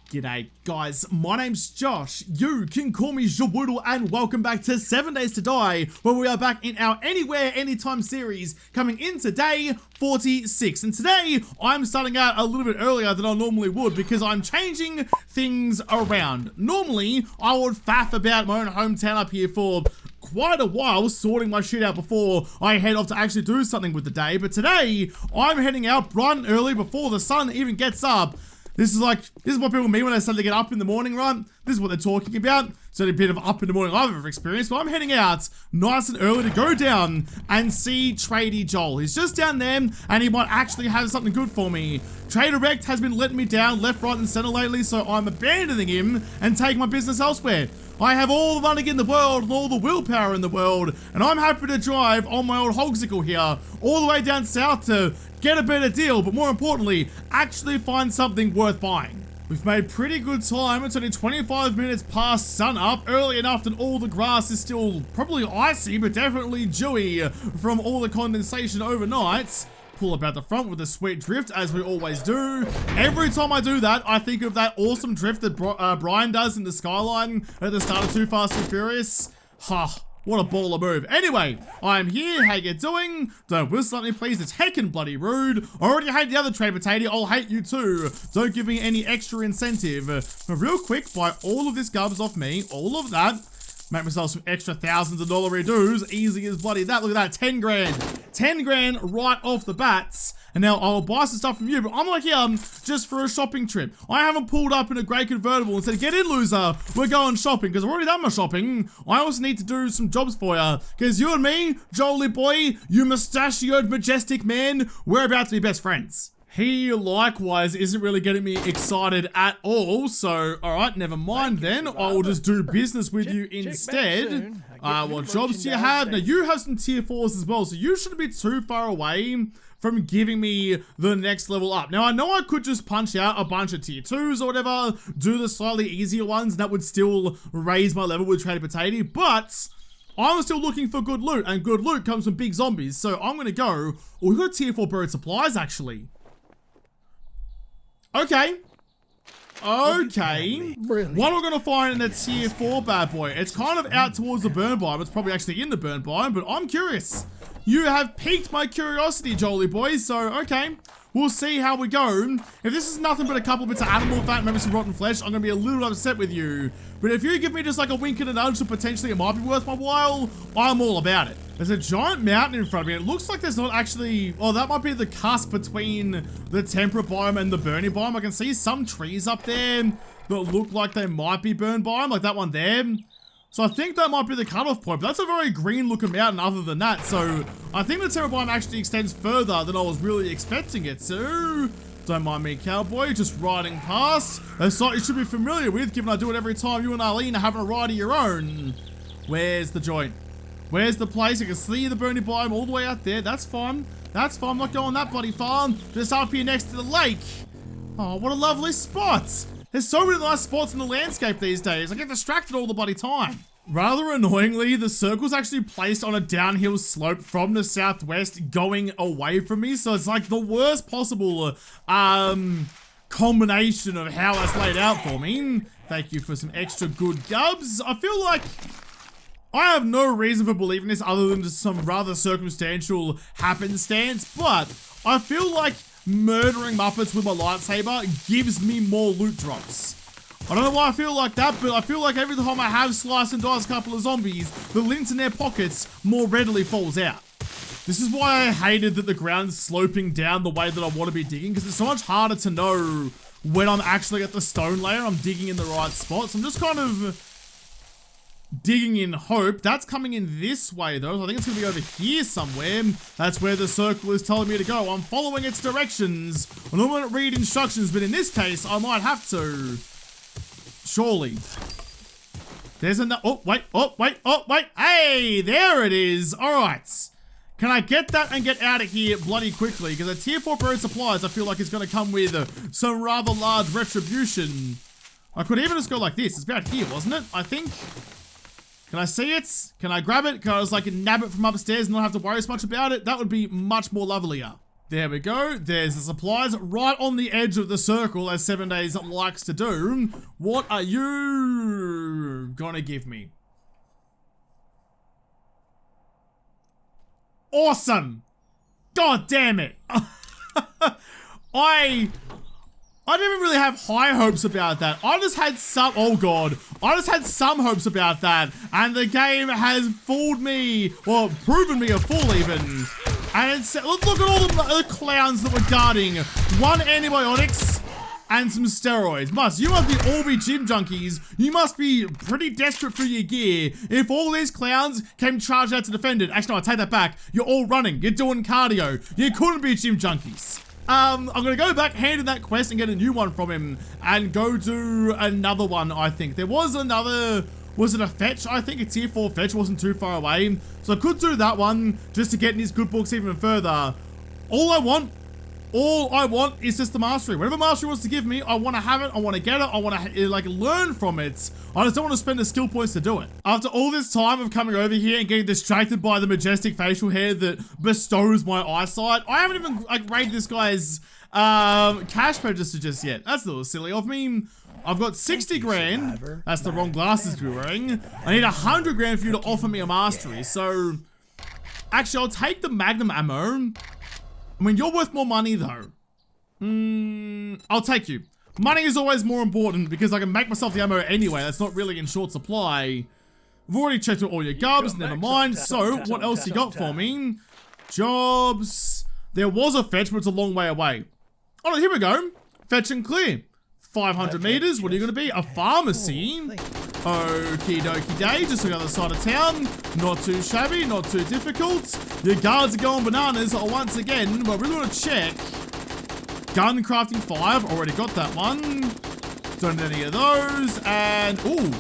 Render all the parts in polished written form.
G'day guys, my name's Josh, you can call me Jawoodle, and welcome back to 7 Days to Die, where we are back in our Anywhere, Anytime series, coming into day 46. And today, I'm starting out a little bit earlier than I normally would because I'm changing things around. Normally, I would faff about my own hometown up here for quite a while, sorting my shit out before I head off to actually do something with the day, but today, I'm heading out bright and early before the sun even gets up. This is what people mean when they say they get up in the morning, right? This is what they're talking about. It's only a bit of up in the morning I've ever experienced, but I'm heading out nice and early to go down and see Tradey Joel. He's just down there, and he might actually have something good for me. Trader Rect has been letting me down left, right, and center lately, so I'm abandoning him and taking my business elsewhere. I have all the money in the world and all the willpower in the world, and I'm happy to drive on my old hogsicle here all the way down south to get a better deal, but more importantly, actually find something worth buying. We've made pretty good time. It's only 25 minutes past sunup, early enough that all the grass is still probably icy, but definitely dewy from all the condensation overnight. Pull up out the front with a sweet drift, as we always do. Every time I do that, I think of that awesome drift that Brian does in the skyline at the start of Too Fast and Furious. Ha. What a baller move. Anyway, I'm here. How you doing? Don't whistle at me, please. It's heckin' bloody rude. I already hate the other trade potato. I'll hate you too. Don't give me any extra incentive. Real quick, buy all of this garbage off me. All of that. Make myself some extra thousands of dollar dues. Easy as bloody that. Look at that. 10 grand. 10 grand right off the bats. And now I'll buy some stuff from you, but I'm not here just for a shopping trip. I haven't pulled up in a grey convertible and said, get in, loser. We're going shopping, because I've already done my shopping. I also need to do some jobs for you, because you and me, Jolie boy, you mustachioed majestic man, we're about to be best friends. He likewise isn't really getting me excited at all, so alright, never mind then. I will just do business with you instead. What jobs do you have? Now you have some tier 4s as well, so you shouldn't be too far away from giving me the next level up. Now I know I could just punch out a bunch of tier 2s or whatever, do the slightly easier ones, and that would still raise my level with Trader Potato, but I'm still looking for good loot, and good loot comes from big zombies, so I'm gonna go. Oh, we've got tier 4 bird supplies actually. Okay. Brilliant. What am I gonna find in a tier 4 bad boy? It's kind of out towards the burn biome. It's probably actually in the burn biome, but I'm curious. You have piqued my curiosity, Jolie boy, so okay. We'll see how we go. If this is nothing but a couple bits of animal fat and maybe some rotten flesh, I'm gonna be a little upset with you. But if you give me just like a wink and a nudge, so potentially it might be worth my while, I'm all about it. There's a giant mountain in front of me. It looks like there's not actually, oh, that might be the cusp between the temperate biome and the burning biome. I can see some trees up there that look like they might be burn biome, like that one there. So I think that might be the cutoff point, but that's a very green looking mountain other than that. So I think the temperate biome actually extends further than I was really expecting it to. Don't mind me, cowboy, just riding past. A sight you should be familiar with, given I do it every time you and Arlene are having a ride of your own. Where's the joint? Where's the place? I can see the burning biome all the way out there. That's fine. That's fine. I'm not going that bloody far. Just up here next to the lake. Oh, what a lovely spot. There's so many nice spots in the landscape these days. I get distracted all the bloody time. Rather annoyingly, the circle's actually placed on a downhill slope from the southwest going away from me. So it's like the worst possible combination of how that's laid out for me. Thank you for some extra good gubs. I feel like I have no reason for believing this other than just some rather circumstantial happenstance, but I feel like murdering Muppets with my lightsaber gives me more loot drops. I don't know why I feel like that, but I feel like every time I have sliced and diced a couple of zombies, the lint in their pockets more readily falls out. This is why I hated that the ground's sloping down the way that I want to be digging, because it's so much harder to know when I'm actually at the stone layer, I'm digging in the right spots. I'm just kind of digging in hope. That's coming in this way though, so I think it's gonna be over here somewhere. That's where the circle is telling me to go. I'm following its directions. I don't want to read instructions, but in this case, I might have to. Surely. There's another, oh wait. Hey, there it is. Alright. Can I get that and get out of here bloody quickly? Because a tier 4 bird supplies, I feel like it's gonna come with some rather large retribution. I could even just go like this. It's about here, wasn't it? I think. Can I see it? Can I grab it? Can I just like nab it from upstairs and not have to worry as much about it? That would be much more lovelier. There we go. There's the supplies right on the edge of the circle, as 7 Days likes to do. What are you gonna give me? Awesome! God damn it! I didn't really have high hopes about that. I just had some, oh god, I just had some hopes about that, and the game has fooled me, well, proven me a fool even. And it's, look at all the clowns that were guarding. 1 antibiotics and some steroids. You must all be gym junkies. You must be pretty desperate for your gear if all these clowns came charged out to defend it. Actually, no, I take that back. You're all running. You're doing cardio. You couldn't be gym junkies. I'm gonna go back, hand in that quest and get a new one from him and go do another one, I think. There was another, was it a fetch? I think a tier 4 fetch wasn't too far away. So I could do that one just to get in his good books even further. All I want is just the mastery. Whatever mastery wants to give me, I want to have it, I want to get it, I want to like learn from it. I just don't want to spend the skill points to do it. After all this time of coming over here and getting distracted by the majestic facial hair that bestows my eyesight, I haven't even like rated this guy's cash register just yet. That's a little silly of me. I've got 60 grand. That's the wrong glasses to be wearing. I need 100 grand for you to offer me a mastery. So, actually, I'll take the Magnum ammo. I mean, you're worth more money though. I'll take you. Money is always more important because I can make myself the ammo anyway. That's not really in short supply. I've already checked out all your gubs, never mind. So, what else you got for me? Jobs. There was a fetch, but it's a long way away. Oh, here we go. Fetch and clear. 500 meters. What are you going to be? A pharmacy. Okie dokie day. Just on the other side of town. Not too shabby. Not too difficult. Your guards are going bananas once again. But I really want to check. Gun crafting 5. Already got that one. Don't need any of those. And, ooh.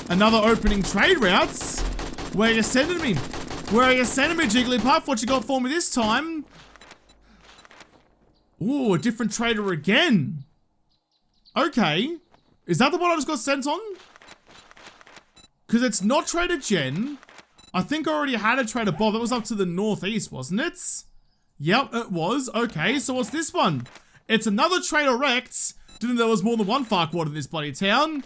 Another opening trade routes. Where are you sending me? Where are you sending me, Jigglypuff? What you got for me this time? Ooh, a different trader again. Okay. Is that the one I just got sent on? Because it's not Trader Jen. I think I already had a Trader Bob. That was up to the northeast, wasn't it? Yep, it was. Okay, so what's this one? It's another Trader Rex. Didn't know there was more than one Farquaad in this bloody town.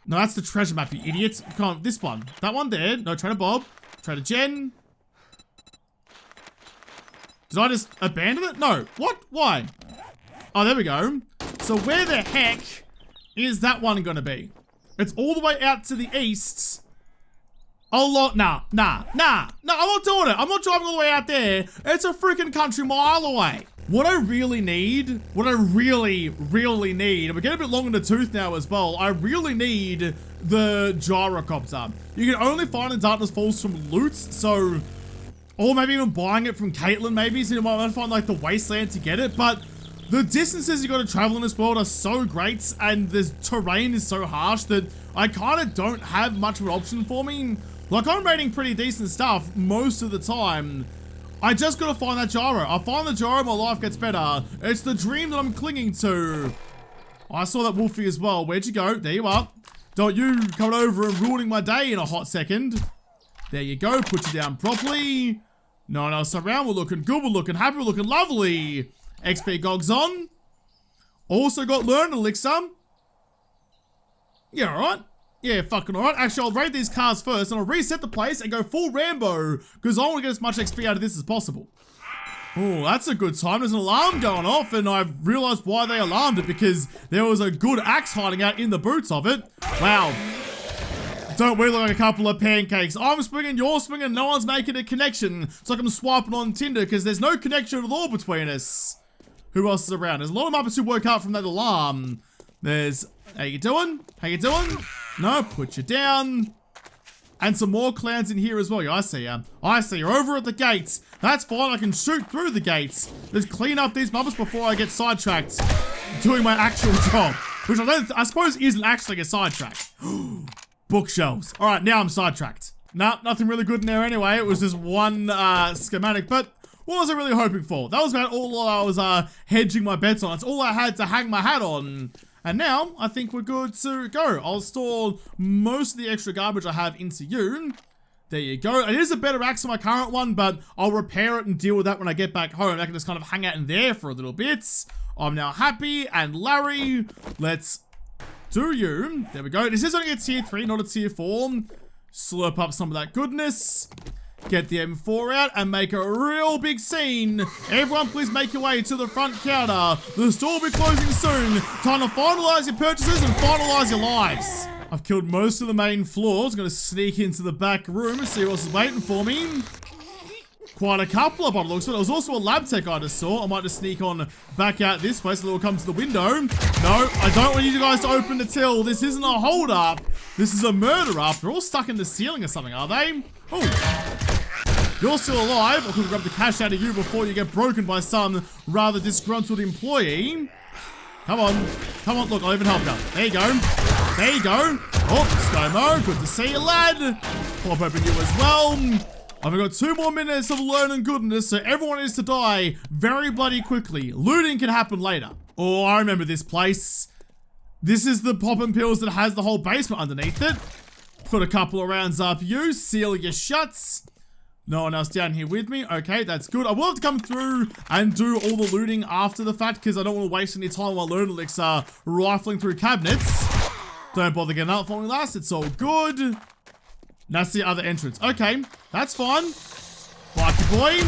No, that's the treasure map, you idiots. Come on, this one. That one there. No, Trader Bob. Trader Jen. Did I just abandon it? No. What? Why? Oh, there we go. So where the heck is that one gonna be? It's all the way out to the east. Nah, I'm not doing it. I'm not driving all the way out there. It's a freaking country mile away. What I really need, and we're getting a bit long in the tooth now as well, I really need the gyrocopter. You can only find in Darkness Falls from loot, so, or maybe even buying it from Caitlin maybe, so you might have to find like the wasteland to get it, but the distances you gotta travel in this world are so great, and the terrain is so harsh that I kinda don't have much of an option for me. Like, I'm rating pretty decent stuff most of the time. I just gotta find that gyro. I find the gyro, my life gets better. It's the dream that I'm clinging to. I saw that Wolfie as well. Where'd you go? There you are. Don't you come over and ruining my day in a hot second. There you go. Put you down properly. No one else around. We're looking good. We're looking happy. We're looking lovely. XP Gogs on. Also got Learn Elixir. Yeah, alright. Yeah, fucking alright. Actually, I'll raid these cars first and I'll reset the place and go full Rambo because I want to get as much XP out of this as possible. Oh, that's a good time. There's an alarm going off and I've realized why they alarmed it because there was a good axe hiding out in the boots of it. Wow. Don't we look like a couple of pancakes? I'm swinging, you're swinging, no one's making a connection. It's like I'm swiping on Tinder because there's no connection at all between us. Who else is around? There's a lot of Muppets who woke up from that alarm. There's, how you doing? How you doing? No, put you down. And some more clowns in here as well. Yeah, I see ya. I see you over at the gates. That's fine, I can shoot through the gates. Let's clean up these Muppets before I get sidetracked doing my actual job. Which I suppose isn't actually a sidetrack. Bookshelves. All right, now I'm sidetracked. Nah, nothing really good in there anyway. It was just one schematic, but what was I really hoping for? That was about all I was hedging my bets on. It's all I had to hang my hat on. And now, I think we're good to go. I'll store most of the extra garbage I have into you. There you go. It is a better axe than my current one, but I'll repair it and deal with that when I get back home. I can just kind of hang out in there for a little bit. I'm now happy, and Larry, let's do you. There we go. This is only a tier 3, not a tier 4. Slurp up some of that goodness. Get the M4 out and make a real big scene. Everyone please make your way to the front counter. The store will be closing soon. Time to finalize your purchases and finalize your lives. I've killed most of the main floors. Gonna sneak into the back room and see what's waiting for me. Quite a couple of bottles. There was also a lab tech I just saw. I might just sneak on back out this way so they'll come to the window. No, I don't want you guys to open the till. This isn't a hold up. This is a murder up. They're all stuck in the ceiling or something, are they? Oh. You're still alive. I could grab the cash out of you before you get broken by some rather disgruntled employee. Come on. Come on. Look, I'll even help you. There you go. There you go. Oh, ScoMo. Good to see you, lad. Pop open you as well. I've got 2 more minutes of learning goodness, so everyone is to die very bloody quickly. Looting can happen later. Oh, I remember this place. This is the poppin' pills that has the whole basement underneath it. Put a couple of rounds up you. Seal your shuts. No one else down here with me. Okay, that's good. I will have to come through and do all the looting after the fact because I don't want to waste any time while Learn Elixir rifling through cabinets. Don't bother getting up for me last. It's all good. That's the other entrance. Okay, that's fine. Lucky boy.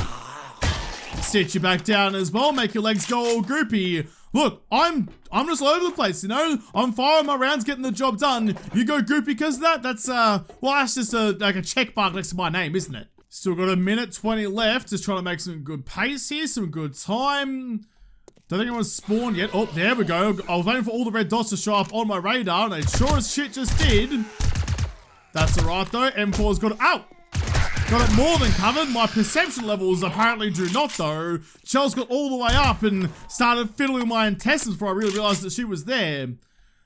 Sit you back down as well. Make your legs go all goopy. Look, I'm just all over the place, you know? I'm firing my rounds, getting the job done. You go goopy because of that? That's, well, that's just like a check mark next to my name, isn't it? Still got a minute 20 left. Just trying to make some good pace here, some good time. Don't think anyone's spawned yet. Oh, there we go. I was waiting for all the red dots to show up on my radar, and they sure as shit just did. That's alright though. M4's got it. Ow! Got it more than covered. My perception levels apparently do not though. Shell's got all the way up and started fiddling with my intestines before I really realized that she was there.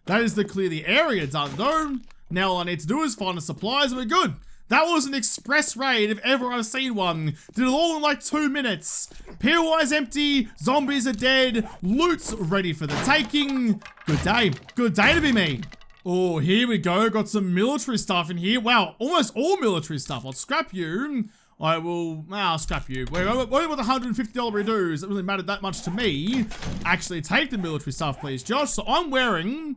That is the clear the area done though. Now all I need to do is find the supplies and we're good. That was an express raid if ever I've seen one. Did it all in like 2 minutes. POI's empty, zombies are dead, loot's ready for the taking. Good day. Good day to be me. Oh, here we go. Got some military stuff in here. Wow, almost all military stuff. I'll scrap you. I'll scrap you. We're only with $150 redos. It doesn't really matter that much to me. Actually, take the military stuff, please, Josh. So I'm wearing...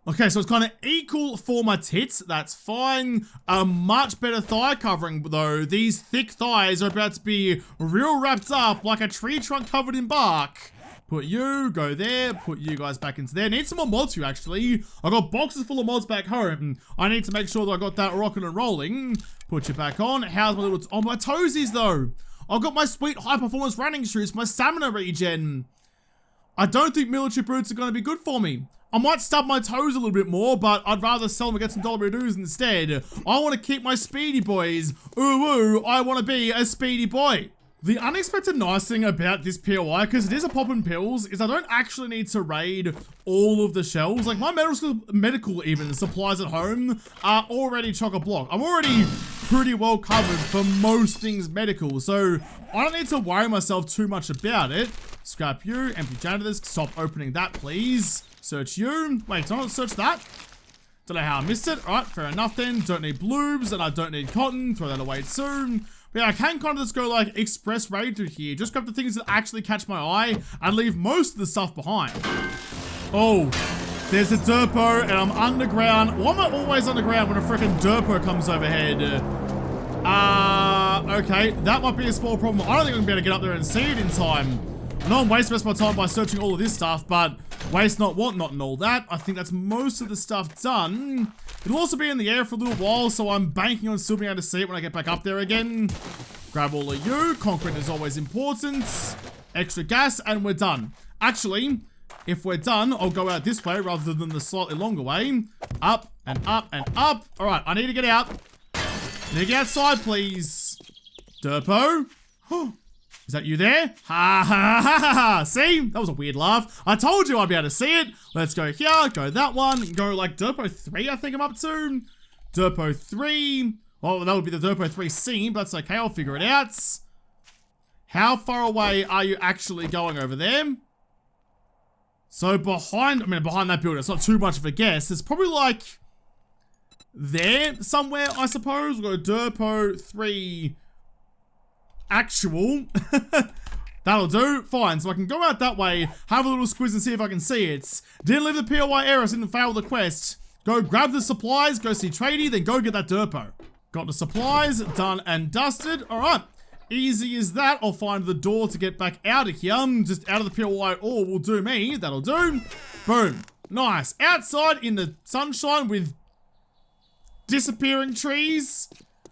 Okay, so it's kind of equal for my tits. That's fine. A much better thigh covering, though. These thick thighs are about to be real wrapped up like a tree trunk covered in bark. Put you, go there, put you guys back into there. Need some more mods here, actually. I got boxes full of mods back home. I need to make sure that I got that rocking and rolling. Put you back on. How's my little... Oh, my toesies, though. I've got my sweet high-performance running shoes, my stamina regen. I don't think military boots are going to be good for me. I might stub my toes a little bit more, but I'd rather sell them and get some dollar dues instead. I want to keep my speedy boys. Ooh, I want to be a speedy boy. The unexpected nice thing about this POI, because it is a poppin' pills, is I don't actually need to raid all of the shelves. Like my medical even supplies at home are already chock-a-block. I'm already pretty well covered for most things medical, so I don't need to worry myself too much about it. Scrap you, empty janitors, stop opening that please. Search you. Wait, don't search that. Don't know how I missed it. Alright, fair enough then. Don't need bloobs and I don't need cotton. Throw that away soon. But yeah, I can kind of just go like express raid through here. Just grab the things that actually catch my eye and leave most of the stuff behind. Oh, there's a derpo and I'm underground. Why am I always underground when a freaking derpo comes overhead? Okay, that might be a small problem. I don't think I'm gonna be able to get up there and see it in time. I know I'm wasting most of my time by searching all of this stuff, but waste not, want not, and all that. I think that's most of the stuff done. It'll also be in the air for a little while, so I'm banking on still being able to see it when I get back up there again. Grab all of you. Concrete is always important. Extra gas, and we're done. Actually, if we're done, I'll go out this way rather than the slightly longer way. Up, and up, and up. Alright, I need to get out. I need to get outside, please. Derpo. Is that you there? Ha ha ha ha ha! See? That was a weird laugh. I told you I'd be able to see it. Let's go here, go that one, go like Derpo 3 I think I'm up to. Derpo 3. Well, that would be the Derpo 3 scene, but that's okay, I'll figure it out. How far away are you actually going over there? So behind that building, it's not too much of a guess. It's probably like there somewhere, I suppose. We've got a Derpo 3 actual. That'll do. Fine. So I can go out that way, have a little squiz and see if I can see it. Didn't leave the POI errors, didn't fail the quest. Go grab the supplies, go see Tradie, then go get that Derpo. Got the supplies, done and dusted. Alright. Easy as that. I'll find the door to get back out of here. Just out of the POI ore will do me. That'll do. Boom. Nice. Outside in the sunshine with disappearing trees.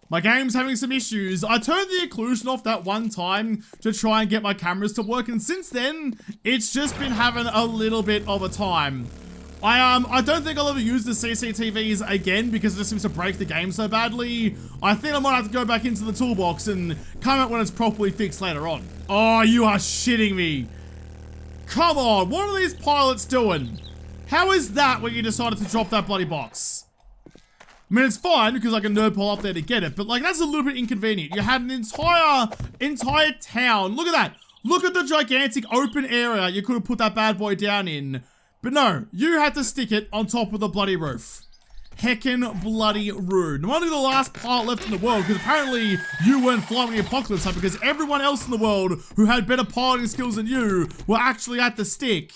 My game's having some issues. I turned the occlusion off that one time to try and get my cameras to work, and since then, it's just been having a little bit of a time. I don't think I'll ever use the CCTVs again because it just seems to break the game so badly. I think I might have to go back into the toolbox and come out when it's properly fixed later on. Oh, you are shitting me. Come on, what are these pilots doing? How is that when you decided to drop that bloody box? I mean, it's fine because I can nerd pull up there to get it, but like that's a little bit inconvenient. You had an entire town. Look at that. Look at the gigantic open area you could have put that bad boy down in. But no, you had to stick it on top of the bloody roof. Heckin' bloody rude. I'm only the last pilot left in the world because apparently you weren't flying the apocalypse up because everyone else in the world who had better piloting skills than you were actually at the stick.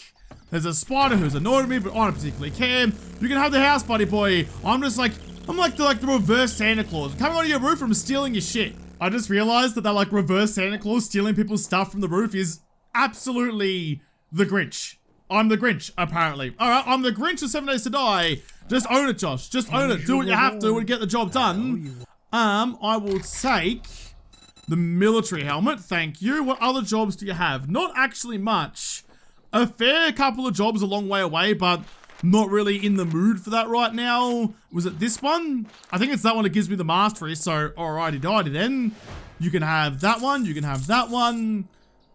There's a spider who's annoyed me, but I don't particularly care. You can have the house, buddy boy. I'm like the reverse Santa Claus. Coming onto your roof and stealing your shit. I just realized that like reverse Santa Claus stealing people's stuff from the roof is absolutely the Grinch. I'm the Grinch, apparently. Alright, I'm the Grinch of 7 Days to Die. Just own it, Josh. Just own it. Do what you have to and get the job done. I will take the military helmet. Thank you. What other jobs do you have? Not actually much. A fair couple of jobs a long way away, but not really in the mood for that right now. Was it this one? I think it's that one that gives me the mastery, so alrighty-dighty then. You can have that one, you can have that one.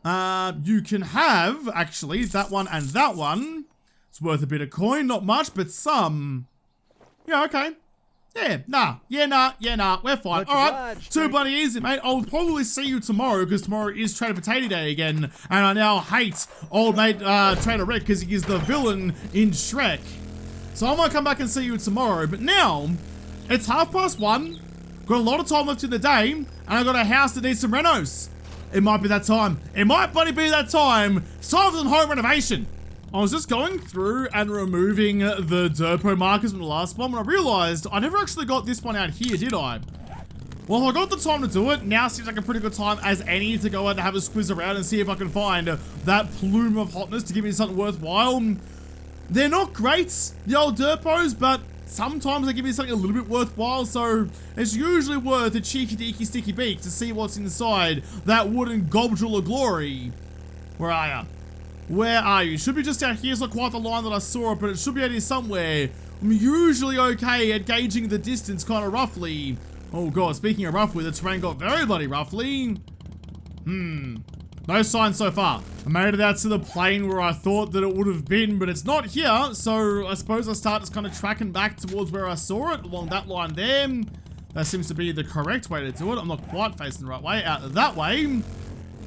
You can have, actually, that one and that one. It's worth a bit of coin, not much, but some. Yeah, okay. Yeah, nah, we're fine. Alright, too bloody easy, mate. I'll probably see you tomorrow, because tomorrow is Trader Potato Day again, and I now hate old mate Trader Rick, because he is the villain in Shrek. So I might come back and see you tomorrow, but now, it's 1:30, got a lot of time left in the day, and I got a house that needs some renos. It might be that time. It might bloody be that time. It's time for some home renovation. I was just going through and removing the Derpo markers from the last one, and I realized I never actually got this one out here, did I? Well, I got the time to do it. Now seems like a pretty good time as any to go out and have a squiz around and see if I can find that plume of hotness to give me something worthwhile. They're not great, the old Derpos, but sometimes they give me something a little bit worthwhile, so it's usually worth a cheeky deeky sticky beak to see what's inside that wooden gobble of glory. Where are ya? Where are you? Should be just out here. It's not quite the line that I saw it, but it should be out here somewhere. I'm usually okay at gauging the distance kind of roughly. Oh god, speaking of roughly, the terrain got very bloody roughly. No signs so far. I made it out to the plane where I thought that it would have been, but it's not here, so I suppose I start just kind of tracking back towards where I saw it, along that line there. That seems to be the correct way to do it. I'm not quite facing the right way, out that way.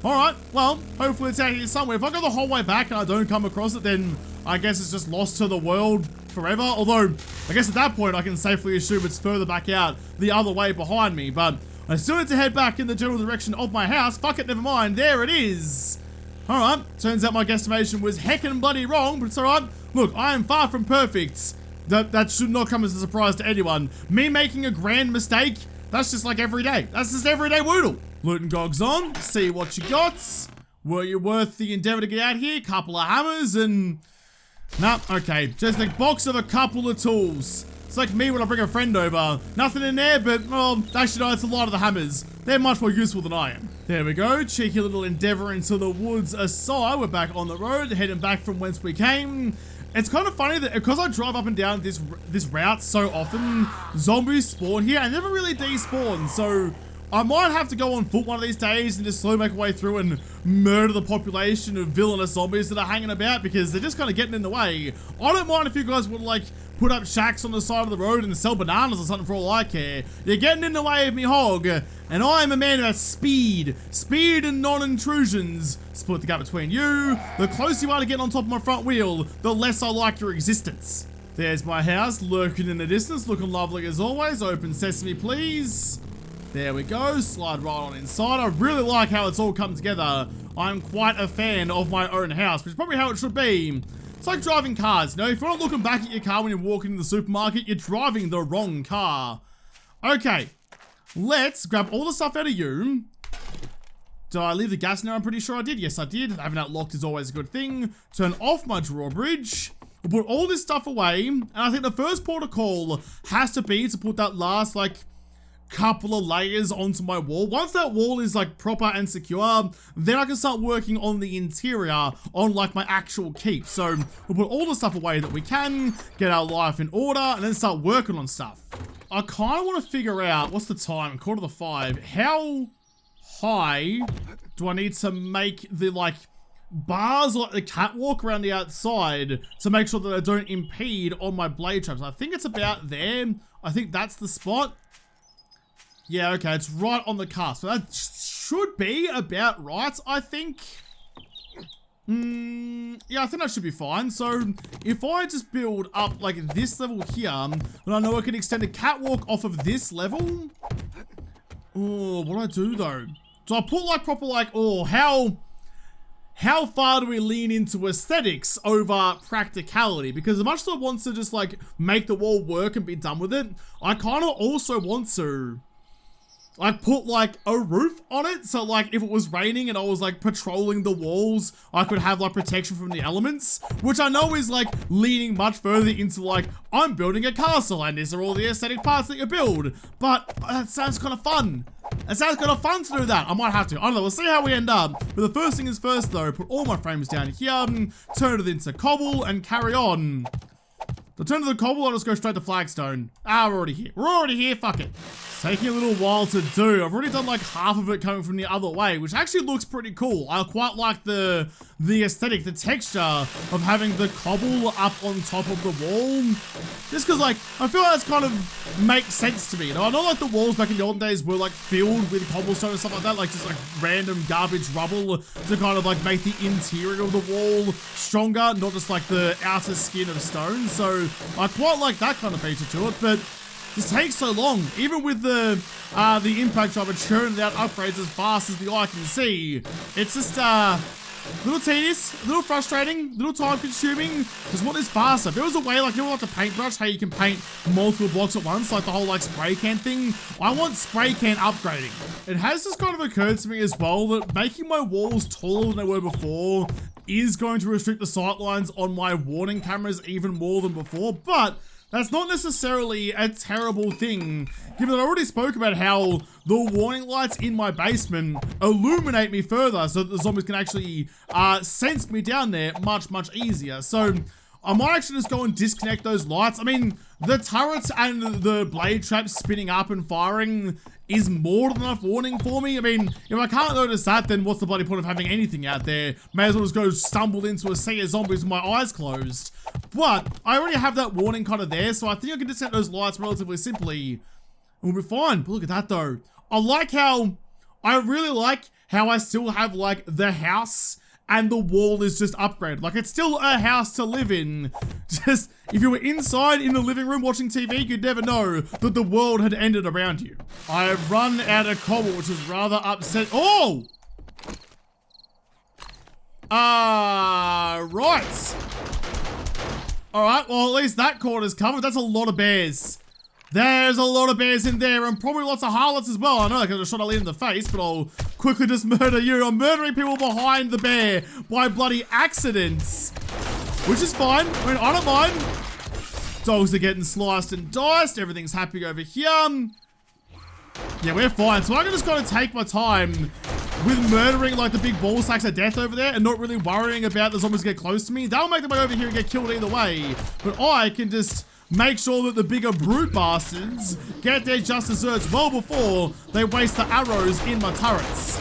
Alright, well, hopefully it's out here somewhere. If I go the whole way back and I don't come across it, then I guess it's just lost to the world forever. Although, I guess at that point I can safely assume it's further back out the other way behind me, but I still need to head back in the general direction of my house. Fuck it, never mind. There it is. Alright, turns out my guesstimation was heckin' bloody wrong, but it's alright. Look, I am far from perfect. That should not come as a surprise to anyone. Me making a grand mistake, that's just like every day. That's just everyday Woodle. Loot and gogs on, see what you got. Were you worth the endeavor to get out here? Couple of hammers and... Nah, okay. Just a box of a couple of tools. It's like me when I bring a friend over. Nothing in there, but, well, actually no, it's a lot of the hammers. They're much more useful than I am. There we go. Cheeky little endeavor into the woods aside. We're back on the road, heading back from whence we came. It's kind of funny that because I drive up and down this route so often, zombies spawn here and never really despawn, so I might have to go on foot one of these days and just slowly make my way through and murder the population of villainous zombies that are hanging about because they're just kind of getting in the way. I don't mind if you guys would like put up shacks on the side of the road and sell bananas or something for all I care. You're getting in the way of me hog, and I am a man about speed. Speed and non-intrusions. Split the gap between you. The closer you are to getting on top of my front wheel, the less I like your existence. There's my house lurking in the distance, looking lovely as always. Open sesame, please. There we go, slide right on inside. I really like how it's all come together. I'm quite a fan of my own house, which is probably how it should be. It's like driving cars, you know, if you're not looking back at your car when you're walking in the supermarket, you're driving the wrong car. Okay, let's grab all the stuff out of you. Did I leave the gas in there? I'm pretty sure I did. Yes, I did. Having that locked is always a good thing. Turn off my drawbridge. We'll put all this stuff away. And I think the first port of call has to be to put that last, like, couple of layers onto my wall. Once that wall is like proper and secure, then I can start working on the interior on like my actual keep. So we'll put all the stuff away that we can, get our life in order, and then start working on stuff. I kind of want to figure out, what's the time? 4:45. How high do I need to make the like bars, like the catwalk around the outside, to make sure that I don't impede on my blade traps? I think it's about there. I think that's the spot. Yeah, okay, it's right on the cusp. So that should be about right, I think. Yeah, I think that should be fine. So if I just build up like this level here, then I know I can extend a catwalk off of this level. Oh, what do I do though? Do I put like proper like, oh, how far do we lean into aesthetics over practicality? Because as much as I want to just like make the wall work and be done with it, I kind of also want to like put like a roof on it, so like if it was raining and I was like patrolling the walls, I could have like protection from the elements, which I know is like leaning much further into like, I'm building a castle and these are all the aesthetic parts that you build, but that sounds kind of fun. It sounds kind of fun to do that. I might have to. I don't know. We'll see how we end up. But the first thing is first though, put all my frames down here, turn it into cobble and carry on. To turn to the cobble, I'll just go straight to flagstone. Ah, we're already here. We're already here, fuck it. It's taking a little while to do. I've already done like half of it coming from the other way, which actually looks pretty cool. I quite like the aesthetic, the texture of having the cobble up on top of the wall. Just because like, I feel like that's kind of makes sense to me. You know, I know like the walls back in the olden days were like filled with cobblestone and stuff like that, like just like random garbage rubble to kind of like make the interior of the wall stronger, not just like the outer skin of stone. So I quite like that kind of feature to it, but this takes so long. Even with the impact driver churning out upgrades as fast as the eye can see, it's just a little tedious, a little frustrating, a little time consuming. Because what is faster? If there was a way, like, you know, like a paintbrush, how you can paint multiple blocks at once, like the whole like spray can thing, I want spray can upgrading. It has just kind of occurred to me as well that making my walls taller than they were before is going to restrict the sightlines on my warning cameras even more than before, but that's not necessarily a terrible thing, given that I already spoke about how the warning lights in my basement illuminate me further so that the zombies can actually sense me down there much, much easier. So I might actually just go and disconnect those lights. I mean, the turrets and the blade traps spinning up and firing is more than enough warning for me. I mean, if I can't notice that, then what's the bloody point of having anything out there? May as well just go stumble into a sea of zombies with my eyes closed. But I already have that warning kind of there, so I think I can disconnect those lights relatively simply and we'll be fine. But look at that though. I really like how I still have like the house and the wall is just upgraded. Like, it's still a house to live in. Just, if you were inside in the living room watching TV, you'd never know that the world had ended around you. I have run out of cobble, which is rather upset. Oh! Right. Alright, well, at least that corner's covered. That's a lot of bears. There's a lot of bears in there, and probably lots of harlots as well. I know I could have shot a lead in the face, but I'll quickly just murder you. I'm murdering people behind the bear by bloody accidents, which is fine. I mean, I don't mind. Dogs are getting sliced and diced. Everything's happy over here. Yeah, we're fine. So I'm just going to take my time with murdering like the big ball sacks of death over there and not really worrying about the zombies get close to me. They'll make their way over here and get killed either way, but I can just make sure that the bigger brute bastards get their just desserts well before they waste the arrows in my turrets.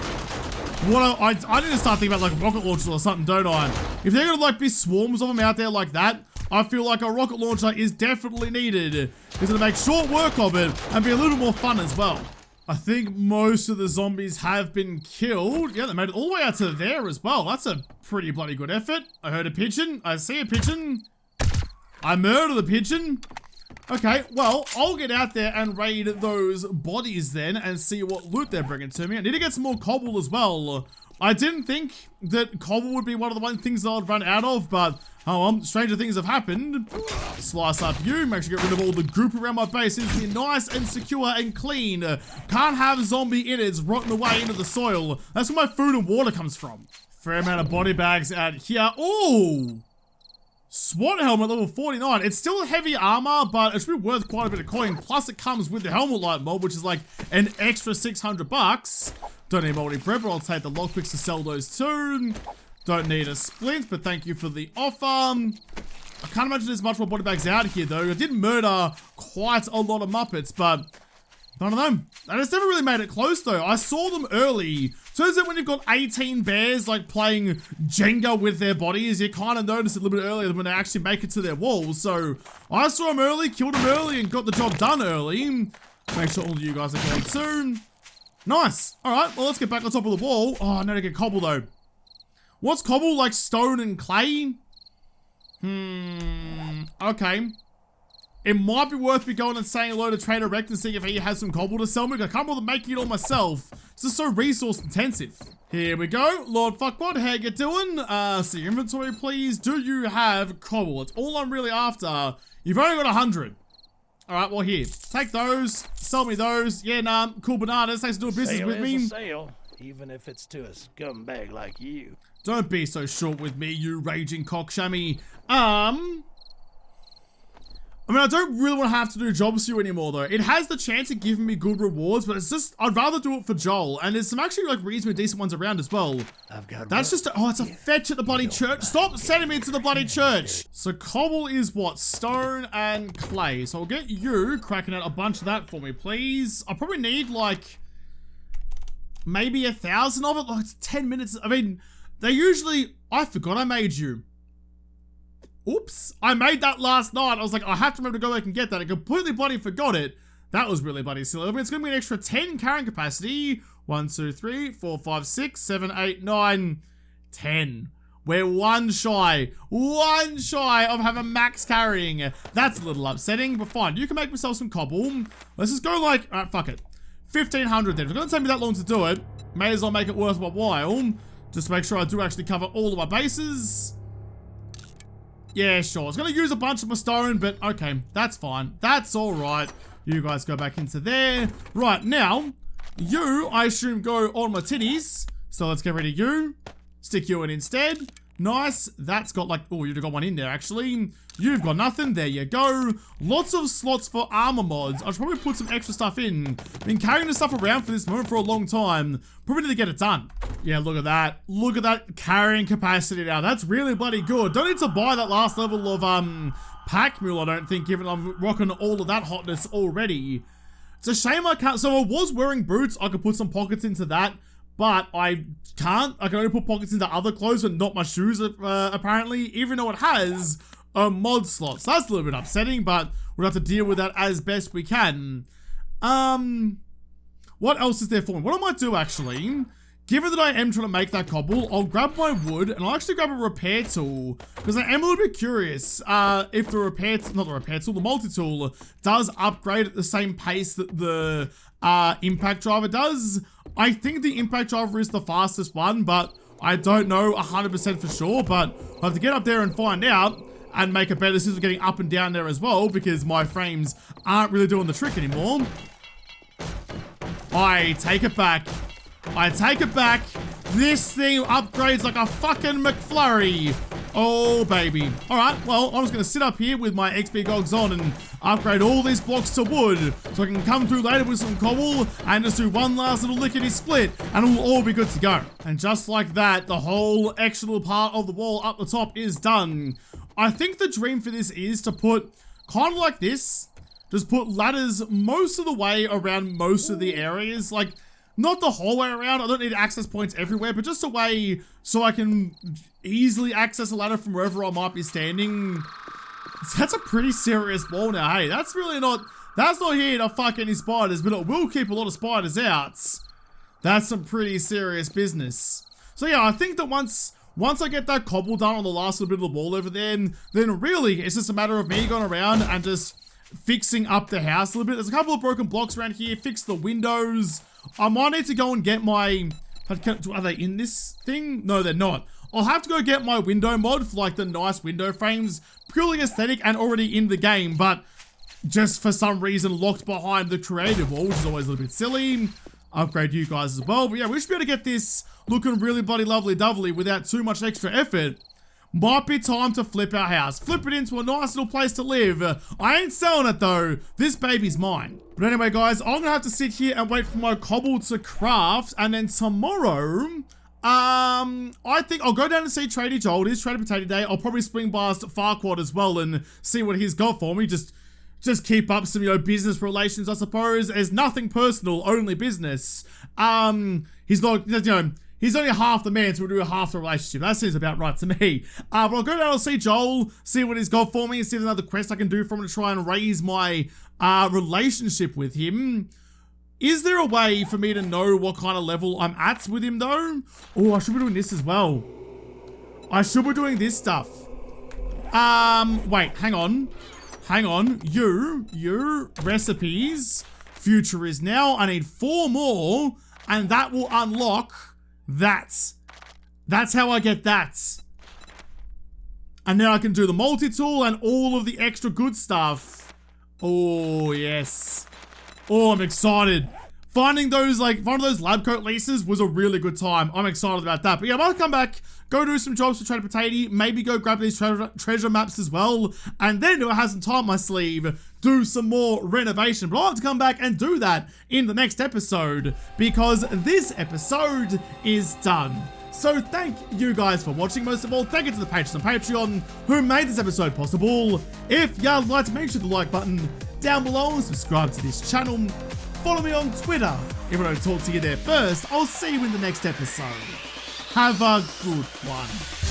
I need to start thinking about like rocket launchers or something, don't I? If they're gonna like be swarms of them out there like that, I feel like a rocket launcher is definitely needed. It's gonna make short work of it and be a little more fun as well. I think most of the zombies have been killed. Yeah, they made it all the way out to there as well. That's a pretty bloody good effort. I heard a pigeon. I see a pigeon. I murder the pigeon. Okay, well, I'll get out there and raid those bodies then and see what loot they're bringing to me. I need to get some more cobble as well. I didn't think that cobble would be one of the things that I'd run out of, but oh well, stranger things have happened. Slice up you, make sure you get rid of all the goop around my base. It's be nice and secure and clean. Can't have zombie innards rotting away into the soil. That's where my food and water comes from. Fair amount of body bags out here. Ooh! SWAT helmet level 49. It's still heavy armor, but it should be worth quite a bit of coin. Plus it comes with the helmet light mob, which is like an extra 600 bucks. Don't need multi bread, but I'll take the lockpicks to sell those too. Don't need a splint, but thank you for the offer. I can't imagine there's much more body bags out here though. I did murder quite a lot of Muppets, but none of them. I just never really made it close though. I saw them early. Turns out when you've got 18 bears like playing Jenga with their bodies, you kind of notice it a little bit earlier than when they actually make it to their walls. So I saw them early, killed them early, and got the job done early. Make sure all of you guys are going soon. Nice. All right, well, let's get back on top of the wall. Oh, I need to get cobble though. What's cobble, like stone and clay? Okay. It might be worth me going and saying hello to Trader Rex and seeing if he has some cobble to sell me. I can't bother making it all myself. This is so resource intensive. Here we go. Lord Fuckwad, how you doing? See your inventory, please. Do you have cobble? It's all I'm really after. You've only got 100. All right, well here, take those. Sell me those. Yeah, nah, cool bananas. Thanks for doing business with me. Sale is a sale, even if it's to a scumbag like you. Don't be so short with me, you raging cockshammy. I mean, I don't really want to have to do jobs for you anymore, though. It has the chance of giving me good rewards, but it's just, I'd rather do it for Joel. And there's some actually, like, reasonably decent ones around as well. I've got That's just, oh, it's a fetch at the bloody church. Stop sending me to the bloody church. So cobble is what? Stone and clay. So I'll get you cracking out a bunch of that for me, please. I probably need, like, maybe 1,000 of it. Like, it's 10 minutes. I mean, they usually, I forgot I made you. Oops, I made that last night. I was like, I have to remember to go back and get that. I completely bloody forgot it. That was really bloody silly. I mean, it's going to be an extra 10 carrying capacity. 1, 2, 3, 4, 5, 6, 7, 8, 9, 10. We're one shy of having max carrying. That's a little upsetting, but fine. You can make myself some cobble. Let's just go like, all right, fuck it. 1,500 then. If it's going to take me that long to do it, may as well make it worth my while. Just to make sure I do actually cover all of my bases. Yeah, sure. It's going to use a bunch of my stone, but okay, that's fine. That's all right. You guys go back into there. Right, now, you, I assume, go on my titties. So let's get rid of you. Stick you in instead. Nice. That's got like, oh, you've got one in there, actually. You've got nothing. There you go. Lots of slots for armor mods. I should probably put some extra stuff in. Been carrying this stuff around for this moment for a long time. Probably need to get it done. Yeah, look at that. Look at that carrying capacity now. That's really bloody good. Don't need to buy that last level of pack mule, I don't think, given I'm rocking all of that hotness already. It's a shame I can't. So I was wearing boots. I could put some pockets into that. But I can't. I can only put pockets into other clothes, but not my shoes, apparently, even though it has a mod slot. So that's a little bit upsetting, but we'll have to deal with that as best we can. What else is there for me? What I might do, actually, given that I am trying to make that cobble, I'll grab my wood, and I'll actually grab a repair tool, because I am a little bit curious if the repair, not the repair tool, the multi-tool does upgrade at the same pace that the impact driver does. I think the impact driver is the fastest one, but I don't know 100% for sure, but I'll have to get up there and find out and make a better decision getting up and down there as well, because my frames aren't really doing the trick anymore. I take it back. I take it back. This thing upgrades like a fucking McFlurry. Oh, baby. All right, well, I'm just going to sit up here with my XP gogs on and upgrade all these blocks to wood so I can come through later with some cobble and just do one last little lickety split and it will all be good to go. And just like that, the whole extra little part of the wall up the top is done. I think the dream for this is to put, kind of like this, just put ladders most of the way around most of the areas. Like, not the whole way around. I don't need access points everywhere, but just a way so I can easily access a ladder from wherever I might be standing. That's a pretty serious wall now. Hey, that's really not, that's not here to fuck any spiders, but it will keep a lot of spiders out. That's some pretty serious business. So yeah, I think that once once I get that cobble done on the last little bit of the wall over there, then really it's just a matter of me going around and just fixing up the house a little bit. There's a couple of broken blocks around here. Fix the windows. I might need to go and get my... Are they in this thing? No, they're not. I'll have to go get my window mod for like the nice window frames. Purely aesthetic and already in the game, but just for some reason locked behind the creative wall, which is always a little bit silly. Upgrade you guys as well. But yeah, we should be able to get this looking really bloody lovely dovely without too much extra effort. Might be time to flip our house. Flip it into a nice little place to live. I ain't selling it though. This baby's mine. But anyway, guys, I'm gonna have to sit here and wait for my cobble to craft. And then tomorrow, I think I'll go down and see Trader Joel. It is Trader Potato Day. I'll probably spring blast Farquaad as well and see what he's got for me. Just keep up some, business relations, I suppose. There's nothing personal, only business. He's not, he's only half the man, so we'll do half the relationship. That seems about right to me. But I'll go down and see Joel, see what he's got for me, see if there's another quest I can do for him to try and raise my relationship with him. Is there a way for me to know what kind of level I'm at with him though? Oh, I should be doing this as well. I should be doing this stuff. Wait, hang on. You, recipes. Future is now. I need 4 more, and that will unlock that. That's how I get that. And now I can do the multi-tool and all of the extra good stuff. Oh, yes. Oh, I'm excited. Finding those, one of those lab coat leases was a really good time. I'm excited about that. But yeah, I might come back, go do some jobs for Trader Potato, maybe go grab these treasure maps as well, and then do I have some time up my sleeve, do some more renovation. But I'll have to come back and do that in the next episode, because this episode is done. So thank you guys for watching. Most of all, thank you to the patrons on Patreon who made this episode possible. If you'd like to, make sure the like button down below and subscribe to this channel. Follow me on Twitter. If I don't talk to you there first, I'll see you in the next episode. Have a good one.